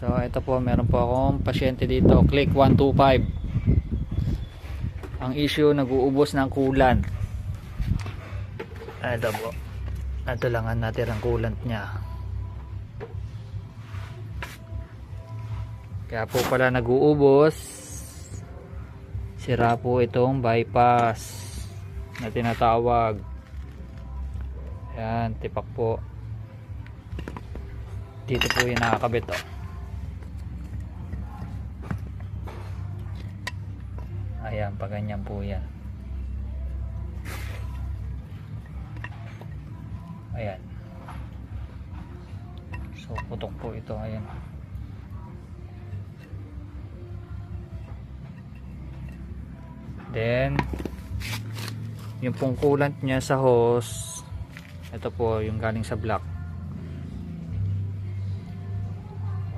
So ito po, meron po akong pasyente dito, click 125. Ang issue, nag-uubos ng coolant. Ito po, ito lang ang natirang coolant nya. Kaya po pala nag-uubos. Sira po itong bypass na tinatawag. Ayan, tipak po. Dito po yung nakakabit, oh. Ayan, pag ganyan po yan. Ayan. So, putok po ito. Ayan. Then, yung pong coolant nya sa hose, ito po yung galing sa block.